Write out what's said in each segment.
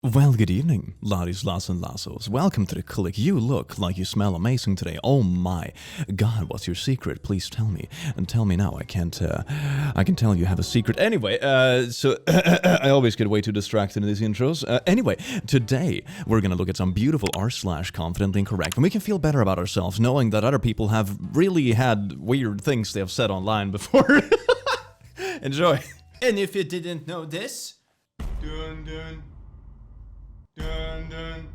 Well, good evening, Ladis, and Lassos. Welcome to the click. You look like you smell amazing today. Oh my God, what's your secret? Please tell me. And tell me now. I can tell you have a secret. Anyway, so I always get way too distracted in these intros. Anyway, today we're gonna look at some beautiful r/confidently incorrect. And we can feel better about ourselves knowing that other people have really had weird things they have said online before. Enjoy. And if you didn't know this, dun dun. Dun dun.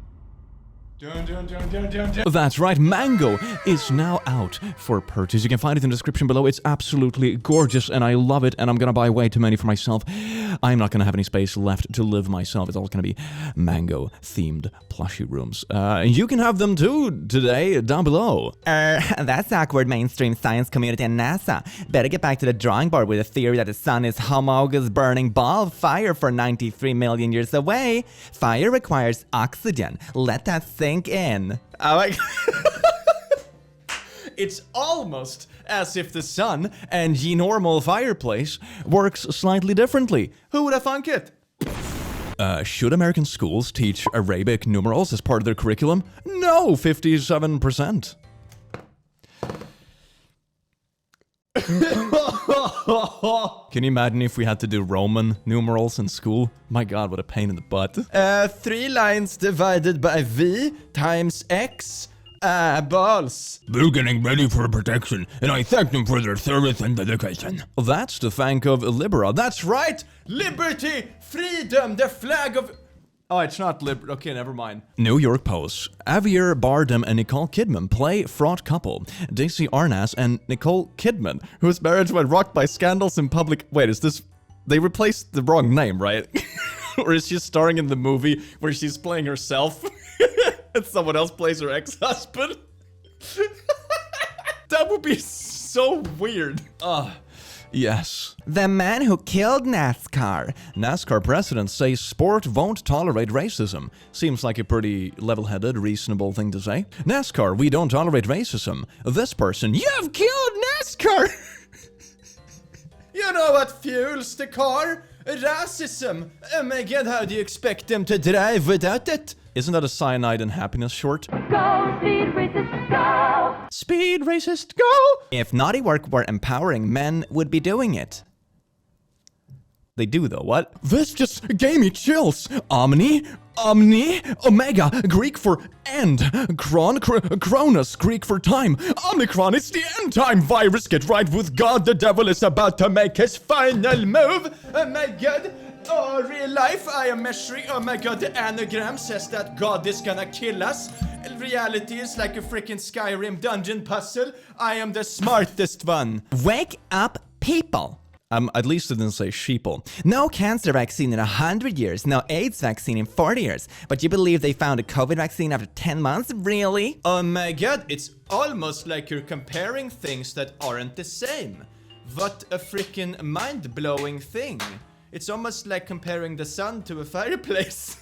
Dun, dun, dun, dun, dun, dun. That's right, Mango is now out for purchase. You can find it in the description below. It's absolutely gorgeous and I love it, and I'm gonna buy way too many for myself. I'm not gonna have any space left to live myself. It's all gonna be Mango themed plushie rooms. You can have them too today down below. That's awkward, mainstream science community and NASA. Better get back to the drawing board with the theory that the sun is homologous burning ball of fire for 93 million years away. Fire requires oxygen. Let that sink in. I like It's almost as if the sun and the normal fireplace works slightly differently. Who would have thunk it? Should American schools teach Arabic numerals as part of their curriculum? No, 57%. Can you imagine if we had to do Roman numerals in school? My God, what a pain in the butt. 3 lines divided by V times X. Balls. They're getting ready for protection, and I thank them for their service and dedication. That's the thank of Libera. That's right! Liberty! Freedom! The flag of... Oh, it's not okay, never mind. New York Post. Javier Bardem and Nicole Kidman play fraught couple. Daisy Arnaz and Nicole Kidman, whose marriage went rocked by scandals in public... Wait, is this... They replaced the wrong name, right? Or is she starring in the movie where she's playing herself? And someone else plays her ex-husband? That would be so weird. Yes. The man who killed NASCAR. NASCAR presidents say sport won't tolerate racism. Seems like a pretty level-headed, reasonable thing to say. NASCAR, we don't tolerate racism. This person, you've killed NASCAR! You know what fuels the car? Racism. Oh my God, how do you expect them to drive without it? Isn't that a cyanide and happiness short? Go, speed racist, go! Speed racist, go! If naughty work were empowering, men would be doing it. They do though, what? This just gave me chills. Omni, Omega, Greek for end. Cronus, Greek for time. Omicron, it's the end time virus. Get right with God, the devil is about to make his final move. Oh my God. Oh, real life, I am measuring. Oh my God, the anagram says that God is gonna kill us. Reality is like a freaking Skyrim dungeon puzzle. I am the smartest one. Wake up, people. At least it didn't say sheeple. No cancer vaccine in 100 years, no AIDS vaccine in 40 years. But you believe they found a COVID vaccine after 10 months? Really? Oh my God, it's almost like you're comparing things that aren't the same. What a freaking mind-blowing thing. It's almost like comparing the sun to a fireplace.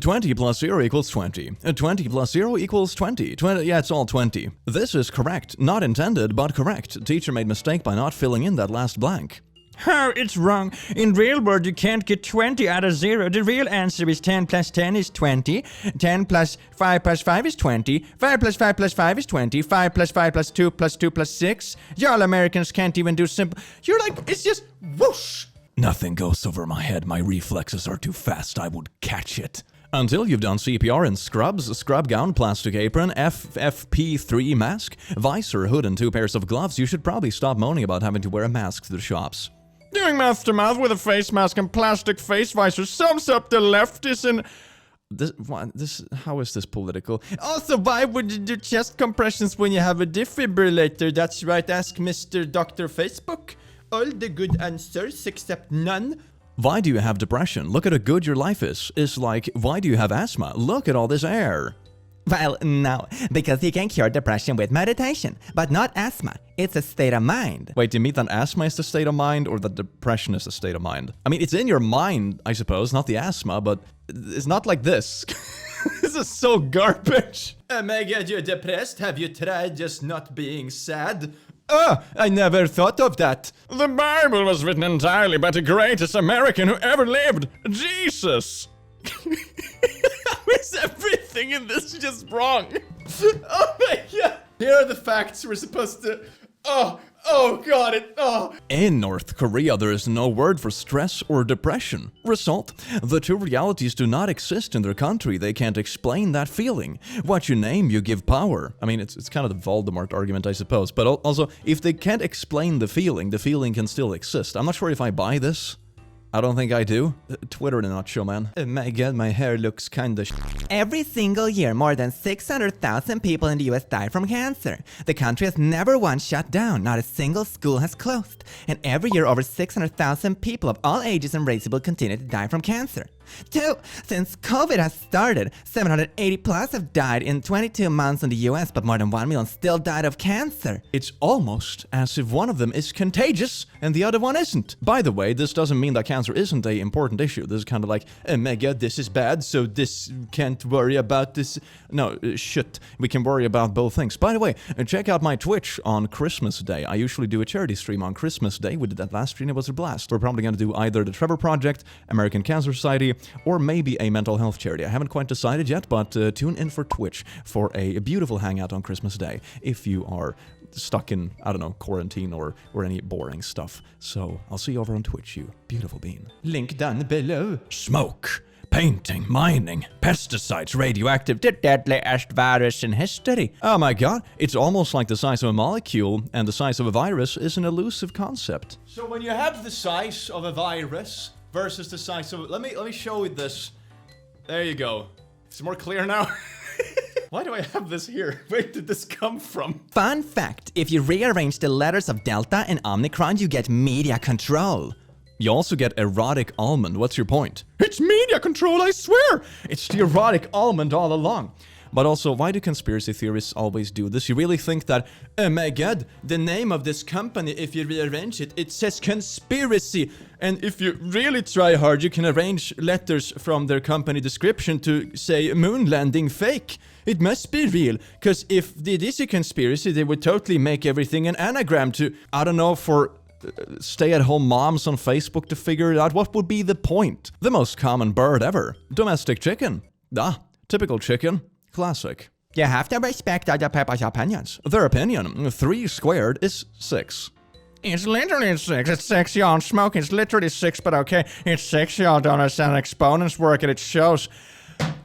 20 plus 0 equals 20. 20 plus 0 equals 20. 20. Yeah, it's all 20. This is correct. Not intended, but correct. Teacher made mistake by not filling in that last blank. Oh, it's wrong. In real world, you can't get 20 out of 0. The real answer is 10 plus 10 is 20. 10 plus 5 plus 5 is 20. 5 plus 5 plus 5 is 20. 5 plus 5 plus 2 plus 2 plus 6. Y'all Americans can't even do simple... You're like, it's just whoosh. Nothing goes over my head. My reflexes are too fast. I would catch it. Until you've done CPR in scrubs, scrub gown, plastic apron, FFP3 mask, visor, hood, and 2 pairs of gloves, you should probably stop moaning about having to wear a mask to the shops. Doing mouth to mouth with a face mask and plastic face visor sums up the leftists and... How is this political? Also, why would you do chest compressions when you have a defibrillator? That's right, ask Mr. Dr. Facebook. All the good answers except none. Why do you have depression? Look at how good your life is. It's like, why do you have asthma? Look at all this air. Well, no, because you can cure depression with meditation, but not asthma. It's a state of mind. Wait, do you mean that asthma is the state of mind or that depression is the state of mind? I mean, it's in your mind, I suppose, not the asthma, but it's not like this. This is so garbage. Oh my God, you're depressed? Have you tried just not being sad? Oh, I never thought of that. The Bible was written entirely by the greatest American who ever lived, Jesus. How is everything in this just wrong? Oh my god. Here are the facts we're supposed to... Oh, got it. Oh. In North Korea, there is no word for stress or depression. Result, the two realities do not exist in their country. They can't explain that feeling. What you name, you give power. I mean, it's kind of the Voldemort argument, I suppose. But also, if they can't explain the feeling can still exist. I'm not sure if I buy this. I don't think I do. Twitter in a nutshell, man. Oh my god, my hair looks kinda Every single year, more than 600,000 people in the US die from cancer. The country has never once shut down, not a single school has closed. And every year, over 600,000 people of all ages and races will continue to die from cancer. 2. Since COVID has started, 780 plus have died in 22 months in the US, but more than 1 million still died of cancer. It's almost as if one of them is contagious and the other one isn't. By the way, this doesn't mean that cancer isn't an important issue. This is kind of like, oh my god, this is bad, so this can't worry about this. No, shit. We can worry about both things. By the way, check out my Twitch on Christmas Day. I usually do a charity stream on Christmas Day. We did that last stream. It was a blast. We're probably going to do either the Trevor Project, American Cancer Society, or maybe a mental health charity. I haven't quite decided yet, but tune in for Twitch for a beautiful hangout on Christmas Day if you are stuck in, I don't know, quarantine or any boring stuff. So I'll see you over on Twitch, you beautiful bean. Link down below. Smoke, painting, mining, pesticides, radioactive, The deadliest virus in history. oh my god, it's almost like the size of a molecule, and the size of a virus is an elusive concept. So when you have the size of a virus versus the size of... Let me show you this. There you go. It's more clear now. Why do I have this here? Where did this come from? Fun fact, if you rearrange the letters of Delta and Omicron, you get media control. You also get erotic almond. What's your point? It's media control, I swear! It's the erotic almond all along. But also, why do conspiracy theorists always do this? You really think that, oh my god, the name of this company, if you rearrange it, it says conspiracy. And if you really try hard, you can arrange letters from their company description to say moon landing fake. It must be real, because if it is a conspiracy, they would totally make everything an anagram to, I don't know, for stay-at-home moms on Facebook to figure it out. What would be the point? The most common bird ever. Domestic chicken. Ah, typical chicken. Classic. You have to respect other people's opinions. Their opinion, 3 squared is 6. It's literally 6. It's 6, y'all. Smoking. It's literally 6, but okay. It's 6, y'all. Don't understand exponents work, and it shows.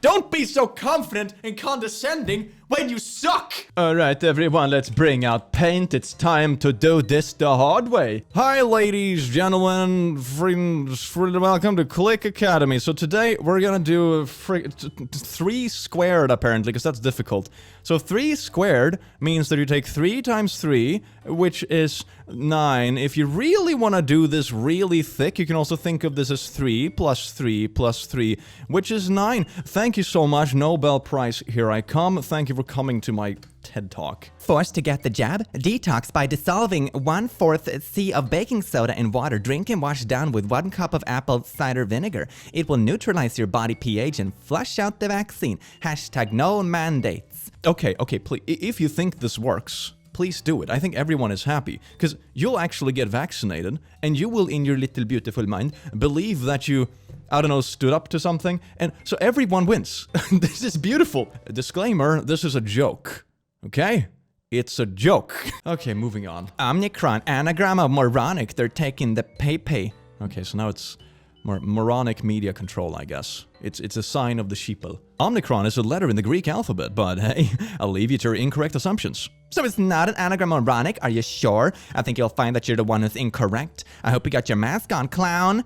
Don't be so confident and condescending when you suck! Alright everyone, let's bring out paint. It's time to do this the hard way. Hi ladies, gentlemen, friends, welcome to Click Academy. So today we're gonna do 3 squared apparently, because that's difficult. So 3 squared means that you take 3 times 3, which is 9. If you really want to do this really thick, you can also think of this as 3 plus 3 plus 3, which is 9. Thank you so much, Nobel Prize, here I come. Thank you for coming to my TED Talk. Forced to get the jab? Detox by dissolving 1/4 C of baking soda in water. Drink and wash down with 1 cup of apple cider vinegar. It will neutralize your body pH and flush out the vaccine. Hashtag no mandates. Okay, please, if you think this works, please do it. I think everyone is happy, because you'll actually get vaccinated, and you will, in your little beautiful mind, believe that you, I don't know, stood up to something, and so everyone wins. This is beautiful. Disclaimer, this is a joke, okay? It's a joke. Okay, moving on. Omicron, anagram of moronic. They're taking the pay. Okay, so now it's moronic media control, I guess. It's a sign of the sheeple. Omicron is a letter in the Greek alphabet, but hey, I'll leave you to your incorrect assumptions. So it's not an anagram of moronic? Are you sure? I think you'll find that you're the one who's incorrect. I hope you got your mask on, clown.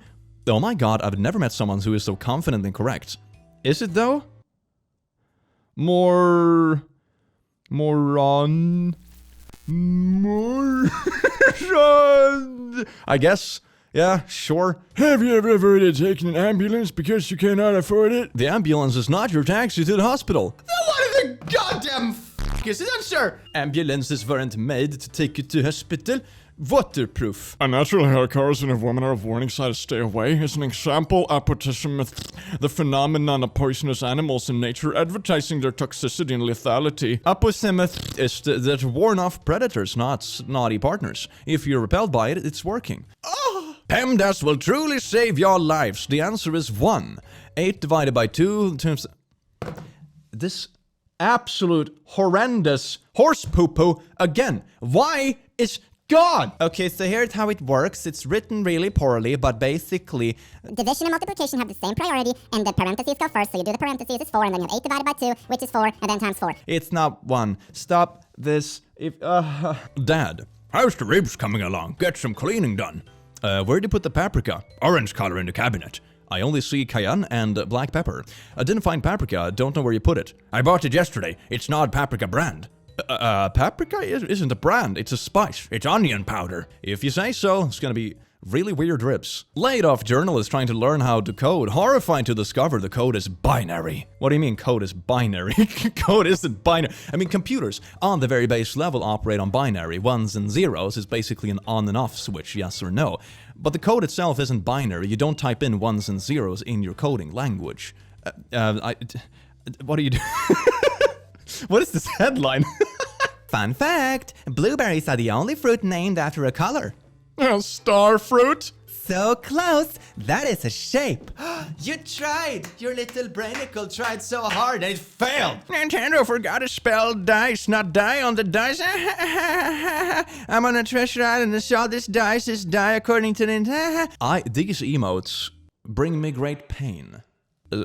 Oh my god, I've never met someone who is so confidently correct. Is it though? Moron. I guess. Yeah, sure. Have you ever taken an ambulance because you cannot afford it? The ambulance is not your taxi to the hospital. Then what in the goddamn f*** is it then, sir? Ambulances weren't made to take you to hospital. Waterproof. A natural hair cars and a woman are a warning sign to stay away. As an example, apotism myth, the phenomenon of poisonous animals in nature advertising their toxicity and lethality. Aposemeth is that warn off predators, not snotty partners. If you're repelled by it, it's working. PEMDAS will truly save your lives. The answer is 1. 8 divided by 2 times... This absolute horrendous horse poo-poo again. Why is God? Okay, so here's how it works. It's written really poorly, but basically... Division and multiplication have the same priority, and the parentheses go first, so you do the parentheses, it's 4, and then you have 8 divided by 2, which is 4, and then times 4. It's not 1. Stop this. Dad, how's the ribs coming along? Get some cleaning done. Where'd you put the paprika? Orange color in the cabinet. I only see cayenne and black pepper. I didn't find paprika. Don't know where you put it. I bought it yesterday. It's not paprika brand. Paprika isn't a brand. It's a spice. It's onion powder. If you say so, it's gonna be really weird ribs. Laid-off journalist trying to learn how to code. Horrifying to discover the code is binary. What do you mean code is binary? Code isn't binary. I mean, computers on the very base level operate on binary. Ones and zeros is basically an on and off switch, yes or no. But the code itself isn't binary. You don't type in ones and zeros in your coding language. What do you do? What is this headline? Fun fact, blueberries are the only fruit named after a color. Star fruit? So close, that is a shape. You tried! Your little brainicle tried so hard and it failed! Nintendo forgot to spell dice, not die on the dice. I'm on a treasure island and saw this dice is die according to Nintendo. These emotes bring me great pain.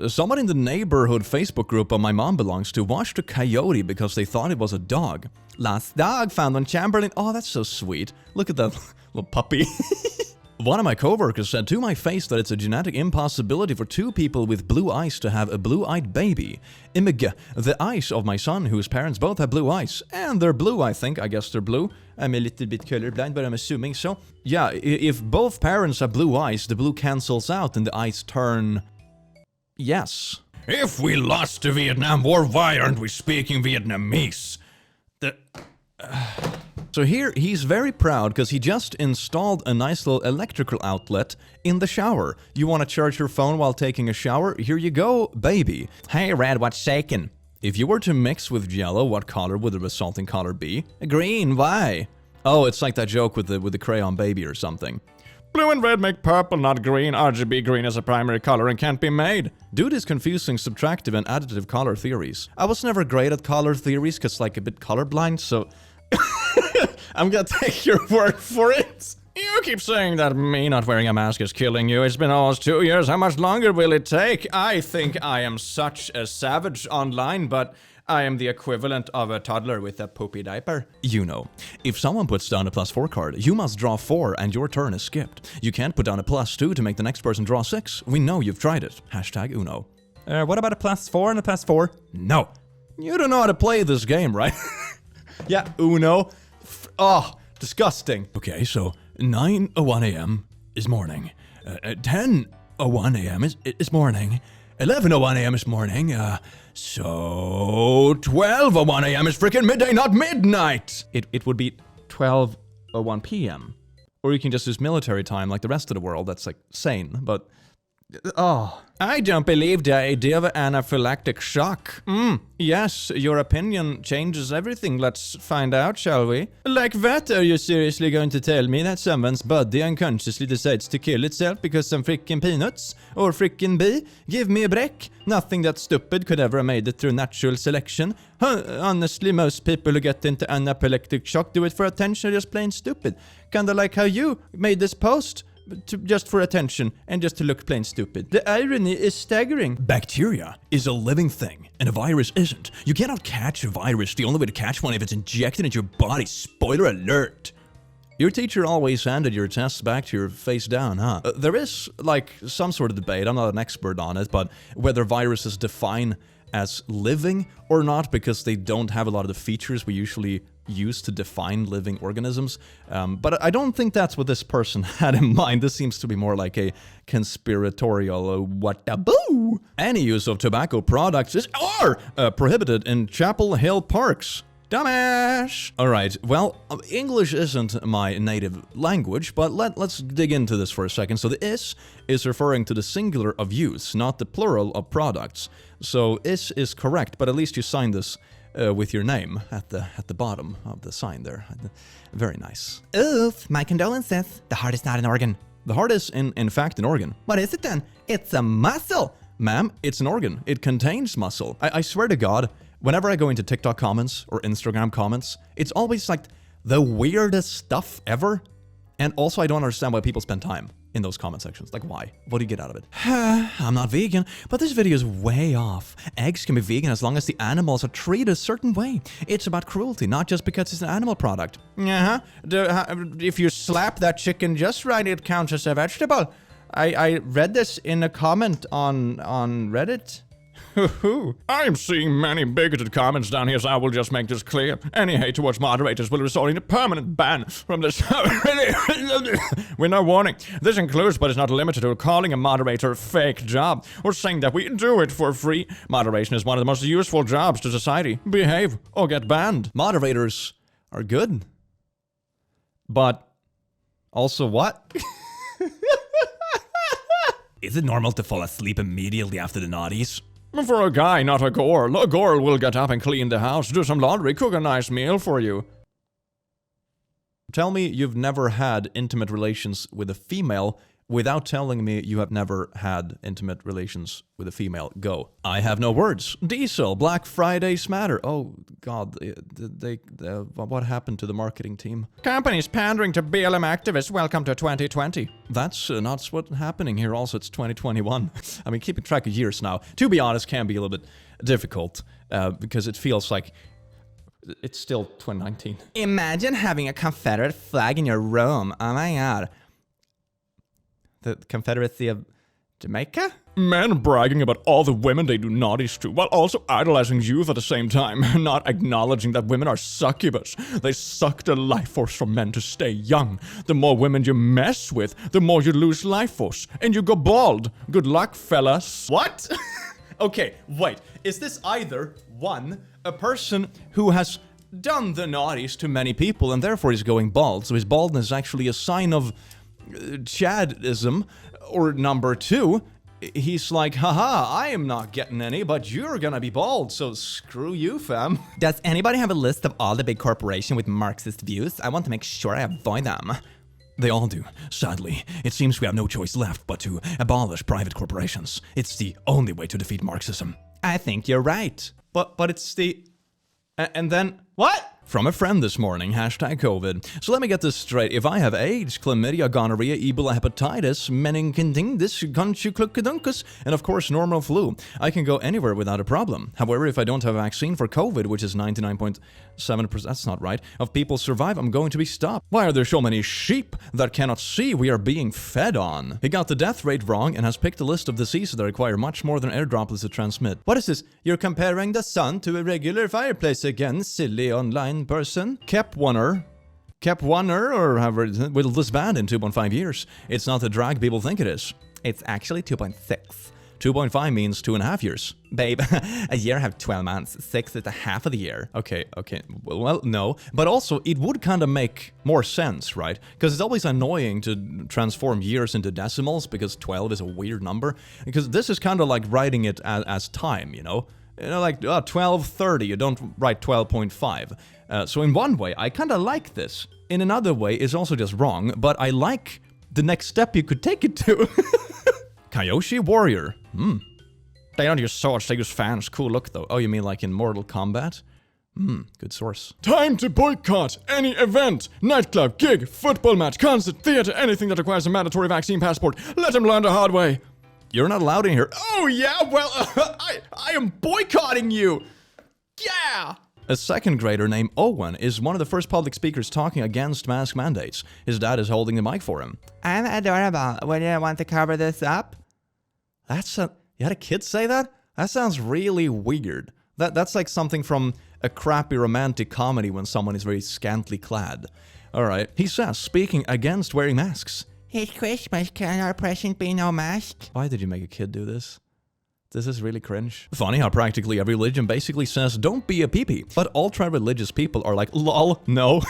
Someone in the neighborhood Facebook group my mom belongs to watched a coyote because they thought it was a dog. Lost dog found on Chamberlain. Oh, that's so sweet. Look at that little puppy. One of my coworkers said to my face that it's a genetic impossibility for 2 people with blue eyes to have a blue-eyed baby. Imig, the eyes of my son, whose parents both have blue eyes. And they're blue, I think. I guess they're blue. I'm a little bit colorblind, but I'm assuming so. Yeah, if both parents have blue eyes, the blue cancels out and the eyes turn... yes. If we lost the Vietnam War, why aren't we speaking Vietnamese? So here, he's very proud because he just installed a nice little electrical outlet in the shower. You want to charge your phone while taking a shower? Here you go, baby. Hey, Red, what's shaking? If you were to mix with Jello, what color would the resulting color be? Green, why? Oh, it's like that joke with the crayon baby or something. Blue and red make purple, not green. RGB green is a primary color and can't be made. Dude is confusing subtractive and additive color theories. I was never great at color theories because like a bit colorblind, so... I'm gonna take your word for it. You keep saying that me not wearing a mask is killing you. It's been almost 2 years. How much longer will it take? I think I am such a savage online, but I am the equivalent of a toddler with a poopy diaper. You know, if someone puts down a +4 card, you must draw 4 and your turn is skipped. You can't put down a +2 to make the next person draw 6. We know you've tried it. Hashtag Uno. What about a +4 and a +4? No. You don't know how to play this game, right? Yeah, Uno. Oh, disgusting. Okay, so 9:01 a.m. is morning. 10:01 a.m. is morning. 11:01 a.m. is morning. So 12:01 a.m. is freaking midday, not midnight. It would be 12:01 p.m. Or you can just use military time like the rest of the world. That's like sane, but... oh. I don't believe the idea of anaphylactic shock. Yes, your opinion changes everything. Let's find out, shall we? Like what? Are you seriously going to tell me that someone's body unconsciously decides to kill itself because some frickin' peanuts? Or frickin' bee? Give me a break. Nothing that stupid could ever have made it through natural selection. Honestly, most people who get into anaphylactic shock do it for attention, just plain stupid. Kinda like how you made this post. Just for attention and just to look plain stupid. The irony is staggering. Bacteria is a living thing, and a virus isn't. You cannot catch a virus. The only way to catch one if it's injected into your body. Spoiler alert. Your teacher always handed your tests back to your face down, huh? There is, like, some sort of debate, I'm not an expert on it, but whether viruses define as living or not because they don't have a lot of the features we usually use to define living organisms. But I don't think that's what this person had in mind. This seems to be more like a conspiratorial what-a-boo. Any use of tobacco products is prohibited in Chapel Hill parks. Dumbass! Alright, well, English isn't my native language, but let's dig into this for a second. So the is referring to the singular of use, not the plural of products. So is correct, but at least you signed this with your name at the bottom of the sign there. Very nice. Oof, my condolences. The heart is not an organ. The heart is, in fact, an organ. What is it then? It's a muscle. Ma'am, it's an organ. It contains muscle. I swear to God, whenever I go into TikTok comments or Instagram comments, it's always like the weirdest stuff ever. And also, I don't understand why people spend time in those comment sections. Like, why? What do you get out of it? I'm not vegan, but this video is way off. Eggs can be vegan as long as the animals are treated a certain way. It's about cruelty, not just because it's an animal product. If you slap that chicken just right, it counts as a vegetable. I read this in a comment on Reddit. I'm seeing many bigoted comments down here, so I will just make this clear. Any hate towards moderators will result in a permanent ban from this. With no warning. This includes, but is not limited to, calling a moderator a fake job or saying that we do it for free. Moderation is one of the most useful jobs to society. Behave or get banned. Moderators are good. But also what? Is it normal to fall asleep immediately after the naughties? For a guy, not a girl. A girl will get up and clean the house, do some laundry, cook a nice meal for you. Tell me you've never had intimate relations with a female without telling me you have never had intimate relations with a female. Go. I have no words. Diesel, Black Friday smatter. Oh, God. What happened to the marketing team? Companies pandering to BLM activists. Welcome to 2020. That's not what's happening here. Also, it's 2021. I mean, keeping track of years now, to be honest, can be a little bit difficult because it feels like it's still 2019. Imagine having a Confederate flag in your room. Oh my God. The Confederacy of Jamaica? Men bragging about all the women they do naughties to, while also idolizing youth at the same time, not acknowledging that women are succubus. They suck the life force from men to stay young. The more women you mess with, the more you lose life force, and you go bald. Good luck, fellas. What? Okay, wait. Is this either, one, a person who has done the naughties to many people and therefore is going bald, so his baldness is actually a sign of Chadism, or number two, he's like, haha, I am not getting any, but you're gonna be bald, so screw you, fam. Does anybody have a list of all the big corporations with Marxist views? I want to make sure I avoid them. They all do. Sadly, it seems we have no choice left but to abolish private corporations. It's the only way to defeat Marxism. I think you're right. But it's the... And then... What? From a friend this morning, #COVID. So let me get this straight. If I have AIDS, chlamydia, gonorrhea, Ebola, hepatitis, meningitis, conchucludunkus, and of course normal flu, I can go anywhere without a problem. However, if I don't have a vaccine for COVID, which is 99.7%, that's not right, of people survive, I'm going to be stopped. Why are there so many sheep that cannot see we are being fed on? He got the death rate wrong and has picked a list of diseases that require much more than air droplets to transmit. What is this? You're comparing the sun to a regular fireplace again, silly online person? Kept oneer, or however, will disband in 2.5 years. It's not the drag people think it is. It's actually 2.6. 2.5 means 2.5 years. Babe, a year have 12 months. 6 is the half of the year. Okay. Well, no. But also, it would kind of make more sense, right? Because it's always annoying to transform years into decimals because 12 is a weird number. Because this is kind of like writing it as time, you know? You know, like 12:30, you don't write 12.5. So in one way, I kind of like this. In another way, it's also just wrong, but I like the next step you could take it to. Kyoshi Warrior. They don't use swords, they use fans. Cool look, though. Oh, you mean like in Mortal Kombat? Good source. Time to boycott any event, nightclub, gig, football match, concert, theater, anything that requires a mandatory vaccine passport. Let them learn the hard way. You're not allowed in here. Oh, yeah? Well, I am boycotting you. Yeah! A second grader named Owen is one of the first public speakers talking against mask mandates. His dad is holding the mic for him. I'm adorable. Would you want to cover this up? You had a kid say that? That sounds really weird. That's like something from a crappy romantic comedy when someone is very scantily clad. Alright, he says, speaking against wearing masks. It's Christmas, can our present be no mask? Why did you make a kid do this? This is really cringe. Funny how practically every religion basically says, don't be a pee-pee. But ultra-religious people are like, lol, no.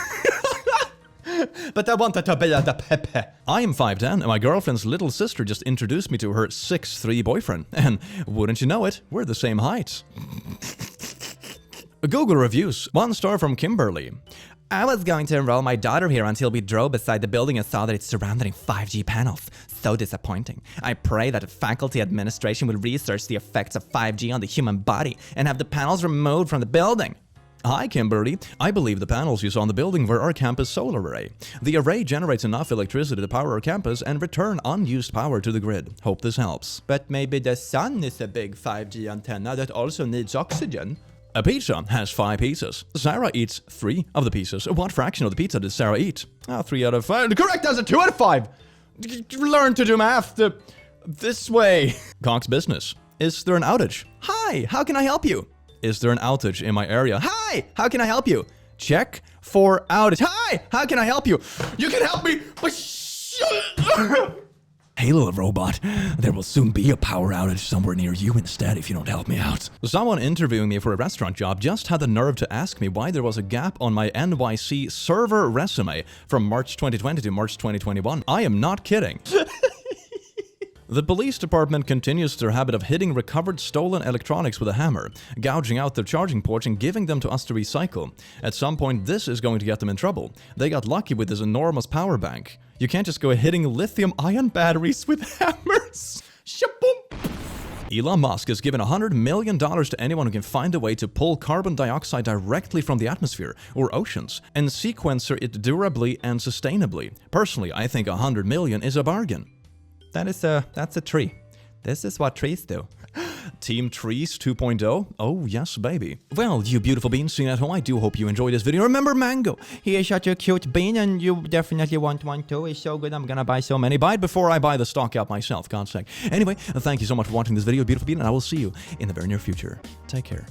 But I wanted to be the pepe. I am 5'10", and my girlfriend's little sister just introduced me to her 6'3" boyfriend. And wouldn't you know it, we're the same height. Google reviews. 1 star from Kimberly. I was going to enroll my daughter here until we drove beside the building and saw that it's surrounded in 5G panels. So disappointing. I pray that the faculty administration will research the effects of 5G on the human body and have the panels removed from the building. Hi, Kimberly. I believe the panels you saw on the building were our campus solar array. The array generates enough electricity to power our campus and return unused power to the grid. Hope this helps. But maybe the sun is a big 5G antenna that also needs oxygen. A pizza has 5 pieces. Sarah eats 3 of the pieces. What fraction of the pizza did Sarah eat? 3 out of 5. The correct answer, 2 out of 5. Learn to do math this way. Cox Business. Is there an outage? Hi, how can I help you? Is there an outage in my area? Hi, how can I help you? Check for outage. Hi, how can I help you? You can help me, but Hey, little robot, there will soon be a power outage somewhere near you instead if you don't help me out. Someone interviewing me for a restaurant job just had the nerve to ask me why there was a gap on my NYC server resume from March 2020 to March 2021. I am not kidding. The police department continues their habit of hitting recovered stolen electronics with a hammer, gouging out their charging ports and giving them to us to recycle. At some point, this is going to get them in trouble. They got lucky with this enormous power bank. You can't just go hitting lithium-ion batteries with hammers. Shaboom! Elon Musk has given $100 million to anyone who can find a way to pull carbon dioxide directly from the atmosphere or oceans and sequester it durably and sustainably. Personally, I think $100 million is a bargain. That's a tree. This is what trees do. Team Trees 2.0? Oh, yes, baby. Well, you beautiful beans seen at home, I do hope you enjoyed this video. Remember Mango? He is such a cute bean and you definitely want one too. He's so good, I'm gonna buy so many. Buy it before I buy the stock out myself, God's sake. Anyway, thank you so much for watching this video, beautiful bean, and I will see you in the very near future. Take care.